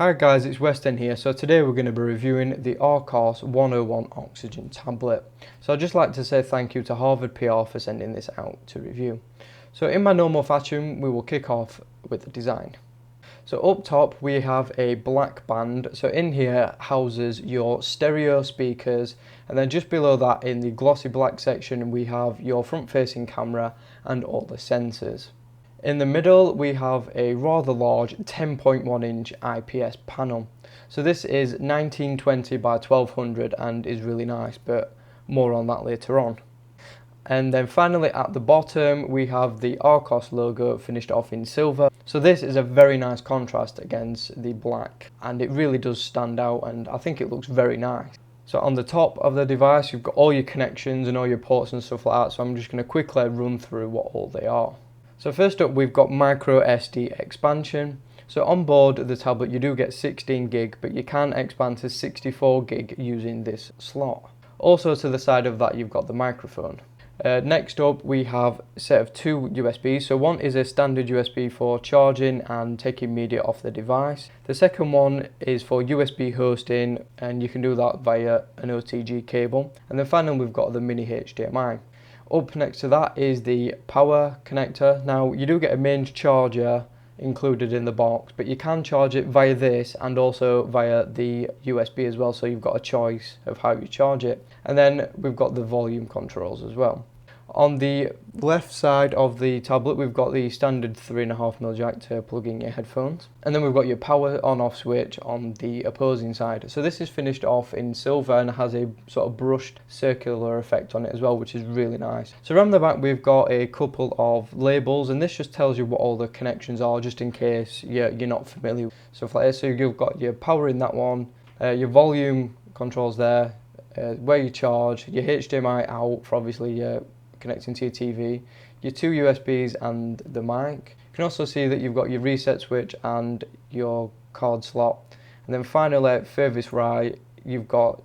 Hi guys, it's Weston here. So today we're going to be reviewing the Archos 101 Oxygen tablet. So I'd just like to say thank you to Harvard PR for sending this out to review. So in my normal fashion, we will kick off with the design. So up top we have a black band. So in here houses your stereo speakers, and then just below that in the glossy black section we have your front facing camera and all the sensors. In the middle we have a rather large 10.1 inch IPS panel. So this is 1920 by 1200 and is really nice, but more on that later on. And then finally at the bottom we have the Archos logo finished off in silver. So this is a very nice contrast against the black, and it really does stand out, and I think it looks very nice. So on the top of the device you've got all your connections and all your ports and stuff like that, so I'm just going to quickly run through what all they are. So first up we've got micro SD expansion. So on board the tablet you do get 16 gig, but you can expand to 64 gig using this slot. Also to the side of that you've got the microphone. Next up we have a set of two USBs. So one is a standard USB for charging and taking media off the device. The second one is for USB hosting, and you can do that via an OTG cable. And then finally we've got the mini HDMI. Up next to that is the power connector. Now you do get a mains charger included in the box, but you can charge it via this and also via the USB as well, so you've got a choice of how you charge it. And then we've got the volume controls as well. On the left side of the tablet we've got the standard 3.5mm jack to plug in your headphones, and then we've got your power on off switch on the opposing side. So this is finished off in silver and has a sort of brushed circular effect on it as well, which is really nice. So around the back we've got a couple of labels, and this just tells you what all the connections are, just in case you're not familiar with stuff like this. So you've got your power in that one, your volume controls there, where you charge, your HDMI out for obviously your connecting to your TV, your two USBs and the mic. You can also see that you've got your reset switch and your card slot. And then finally, furthest right, you've got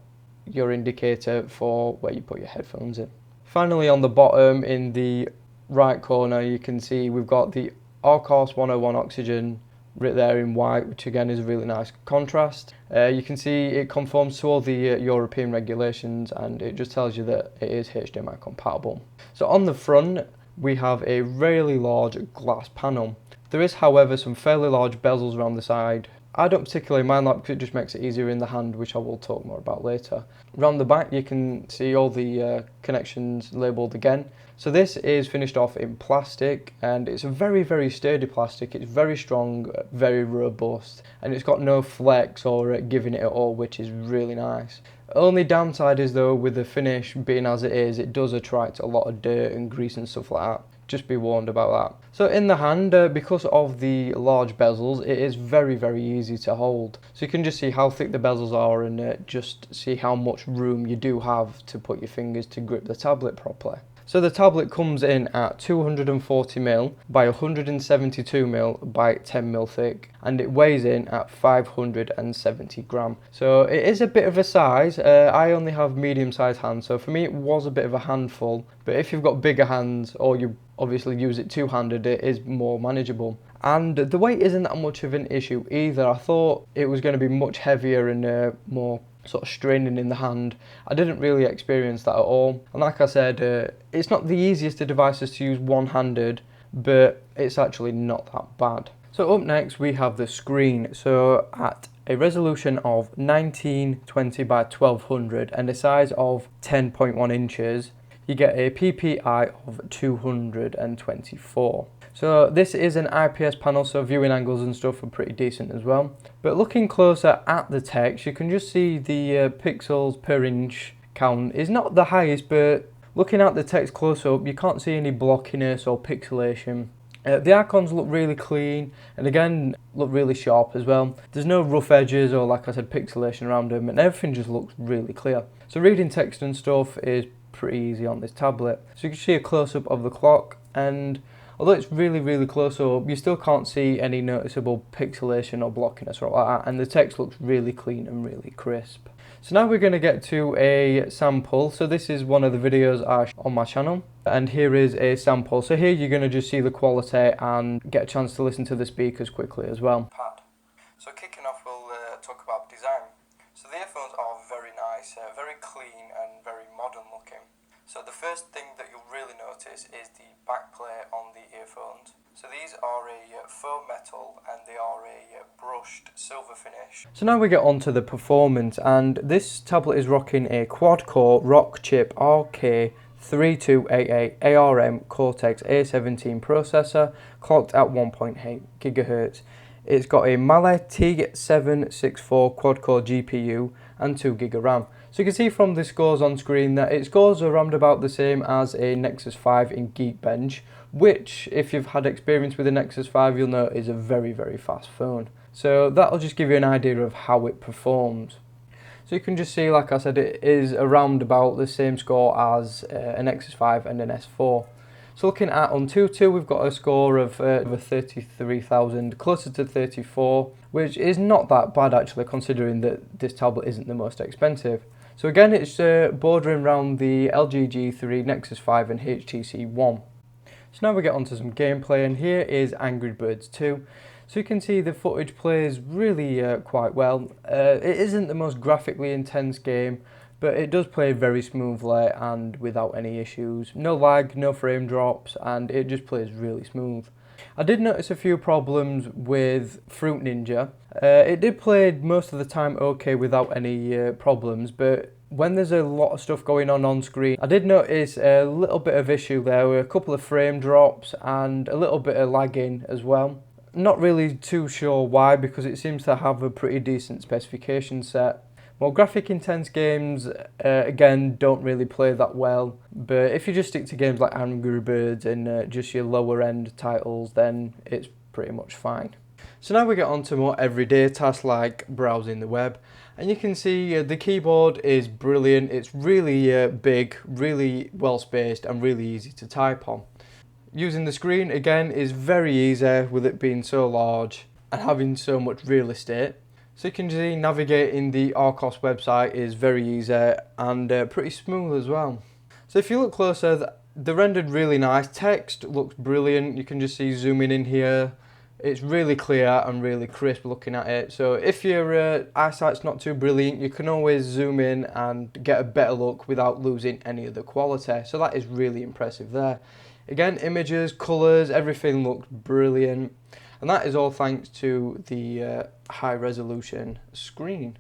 your indicator for where you put your headphones in. Finally, on the bottom in the right corner, you can see we've got the Archos 101 Oxygen right there in white, which again is a really nice contrast. You can see it conforms to all the European regulations, and it just tells you that it is HDMI compatible. So on the front we have a really large glass panel. There is however some fairly large bezels around the side. I don't particularly mind that because it just makes it easier in the hand, which I will talk more about later. Around the back you can see all the connections labelled again. So this is finished off in plastic, and it's a very sturdy plastic. It's very strong, very robust, and it's got no flex or giving it at all, which is really nice. Only downside is though, with the finish being as it is, it does attract a lot of dirt and grease and stuff like that. Just be warned about that. So in the hand, because of the large bezels, it is very easy to hold. So you can just see how thick the bezels are, and just see how much room you do have to put your fingers to grip the tablet properly. So the tablet comes in at 240mm by 172mm by 10mm thick, and it weighs in at 570 gram. So it is a bit of a size. I only have medium sized hands, so for me it was a bit of a handful, but if you've got bigger hands or you obviously use it two-handed, it is more manageable. And the weight isn't that much of an issue either. I thought it was going to be much heavier and more sort of straining in the hand. I didn't really experience that at all, and like I said, it's not the easiest of devices to use one-handed, but it's actually not that bad. So up next we have the screen. So at a resolution of 1920 by 1200 and a size of 10.1 inches, you get a PPI of 224. So this is an IPS panel, so viewing angles and stuff are pretty decent as well. But looking closer at the text, you can just see the pixels per inch count is not the highest, but looking at the text close up, you can't see any blockiness or pixelation. The icons look really clean, and again look really sharp as well. There's no rough edges or, like I said, pixelation around them, and everything just looks really clear. So reading text and stuff is pretty easy on this tablet. So you can see a close-up of the clock, and although it's really close up, you still can't see any noticeable pixelation or blockiness or like that, and the text looks really clean and really crisp. So now we're going to get to a sample. So this is one of the videos on my channel, and here is a sample. So here you're going to just see the quality and get a chance to listen to the speakers quickly as well. So kicking off, we'll talk about design. So the earphones are very nice, very clean and very modern looking. So the first thing that you'll really notice is the back plate on the earphones. So these are a faux metal and they are a brushed silver finish. So now we get on to the performance, and this tablet is rocking a quad-core Rockchip RK3288 ARM Cortex A17 processor, clocked at 1.8 GHz. It's got a Mali T764 quad-core GPU and 2GB RAM. So you can see from the scores on screen that it scores around about the same as a Nexus 5 in Geekbench, which, if you've had experience with the Nexus 5, you'll know is a very, very fast phone. So that'll just give you an idea of how it performs. So you can just see, like I said, it is around about the same score as a Nexus 5 and an S4. So looking at on 2.2, we've got a score of over 33,000, closer to 34, which is not that bad actually, considering that this tablet isn't the most expensive. So again, it's bordering around the LG G3, Nexus 5 and HTC One. So now we get onto some gameplay, and here is Angry Birds 2. So you can see the footage plays really quite well. It isn't the most graphically intense game, but it does play very smoothly and without any issues. No lag, no frame drops, and it just plays really smooth. I did notice a few problems with Fruit Ninja. It did play most of the time okay without any problems, but when there's a lot of stuff going on screen, I did notice a little bit of issue there with a couple of frame drops and a little bit of lagging as well. Not really too sure why, because it seems to have a pretty decent specification set. Well, graphic intense games, again, don't really play that well, but if you just stick to games like Angry Birds and just your lower end titles, then it's pretty much fine. So now we get on to more everyday tasks like browsing the web, and you can see the keyboard is brilliant. It's really big, really well spaced and really easy to type on. Using the screen, again, is very easy with it being so large and having so much real estate. So you can see navigating the Archos website is very easy and pretty smooth as well. So if you look closer, they're rendered really nice. Text looks brilliant. You can just see zooming in here. It's really clear and really crisp looking at it. So if your eyesight's not too brilliant, you can always zoom in and get a better look without losing any of the quality. So that is really impressive there. Again, images, colours, everything looks brilliant. And that is all thanks to the high resolution screen.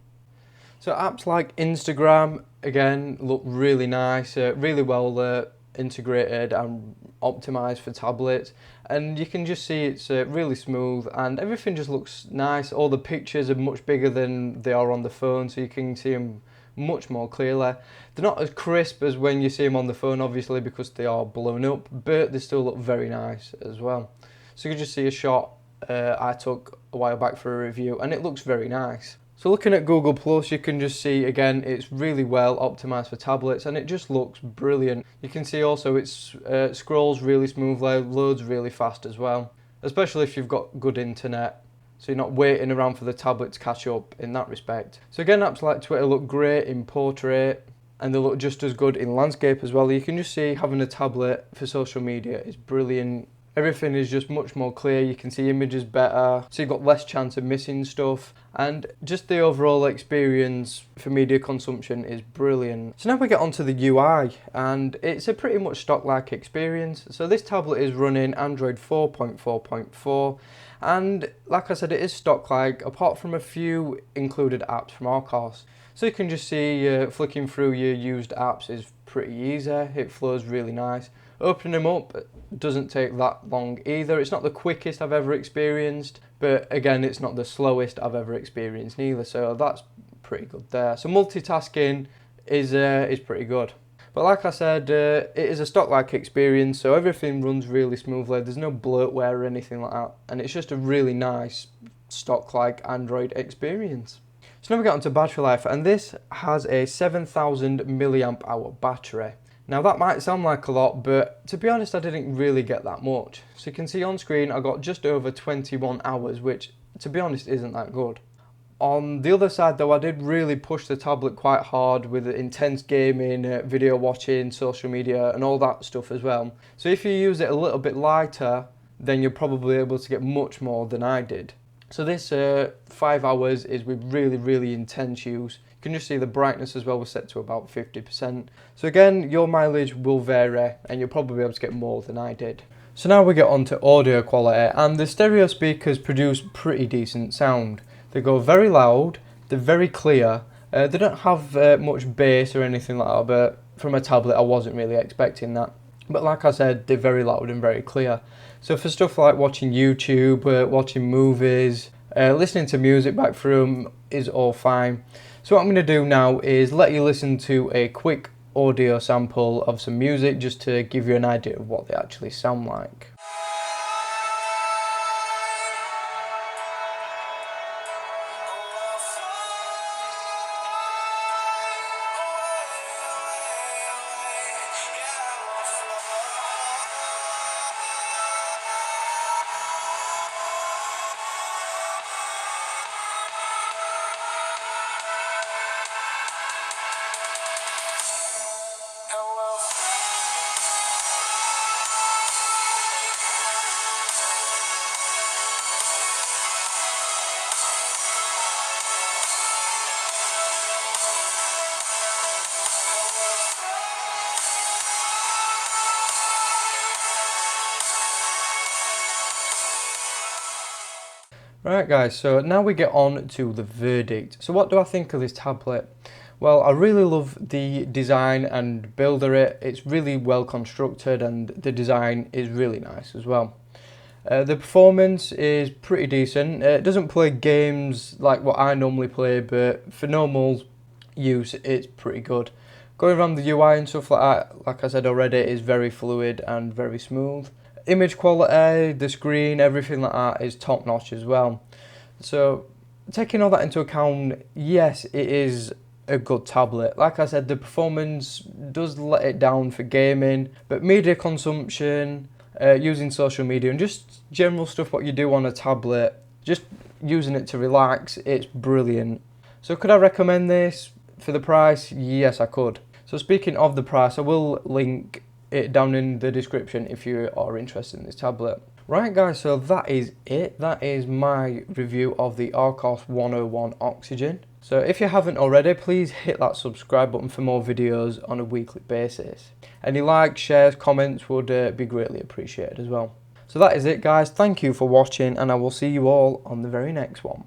So apps like Instagram, again, look really nice, really well integrated and optimized for tablets. And you can just see it's really smooth and everything just looks nice. All the pictures are much bigger than they are on the phone, so you can see them much more clearly. They're not as crisp as when you see them on the phone, obviously, because they are blown up, but they still look very nice as well. So you can just see a shot I took a while back for a review, and it looks very nice. So looking at Google Plus, you can just see again it's really well optimized for tablets and it just looks brilliant. You can see also it scrolls really smoothly, loads really fast as well, especially if you've got good internet, so you're not waiting around for the tablet to catch up in that respect. So again, apps like Twitter look great in portrait and they look just as good in landscape as well. You can just see having a tablet for social media is brilliant. Everything is just much more clear, you can see images better, so you've got less chance of missing stuff, and just the overall experience for media consumption is brilliant. So now we get onto the UI, and it's a pretty much stock-like experience. So this tablet is running Android 4.4.4, and like I said, it is stock-like, apart from a few included apps from Archos. So you can just see flicking through your used apps is pretty easy, it flows really nice. Opening them up doesn't take that long either. It's not the quickest I've ever experienced, but again, it's not the slowest I've ever experienced neither, so that's pretty good there. So multitasking is pretty good. But like I said, it is a stock-like experience, so everything runs really smoothly. There's no bloatware or anything like that, and it's just a really nice stock-like Android experience. So now we get onto battery life, and this has a 7,000 milliamp hour battery. Now that might sound like a lot, but to be honest, I didn't really get that much. So you can see on screen I got just over 21 hours, which to be honest isn't that good. On the other side though, I did really push the tablet quite hard with intense gaming, video watching, social media and all that stuff as well. So if you use it a little bit lighter, then you're probably able to get much more than I did. So this 5 hours is with really intense use. You can just see the brightness as well was set to about 50%. So again, your mileage will vary and you'll probably be able to get more than I did. So now we get on to audio quality, and the stereo speakers produce pretty decent sound. They go very loud, they're very clear, they don't have much bass or anything like that, but from a tablet I wasn't really expecting that. But like I said, they're very loud and very clear. So for stuff like watching YouTube, watching movies, listening to music back through them is all fine. So what I'm going to do now is let you listen to a quick audio sample of some music just to give you an idea of what they actually sound like. Right guys, so now we get on to the verdict. So what do I think of this tablet? Well, I really love the design and build of it. It's really well constructed and the design is really nice as well. The performance is pretty decent. It doesn't play games like what I normally play, but for normal use it's pretty good. Going around the UI and stuff like that, like I said already, is very fluid and very smooth. Image quality, the screen, everything like that is top notch as well. So taking all that into account, yes, it is a good tablet. Like I said, the performance does let it down for gaming, but media consumption, using social media and just general stuff what you do on a tablet, just using it to relax, it's brilliant. So could I recommend this for the price? Yes, I could. So speaking of the price, I will link it down in the description if you are interested in this tablet. Right guys, so that is it. That is my review of the Archos 101 Oxygen. So if you haven't already, please hit that subscribe button for more videos on a weekly basis. Any likes, shares, comments would be greatly appreciated as well. So that is it guys, thank you for watching and I will see you all on the very next one.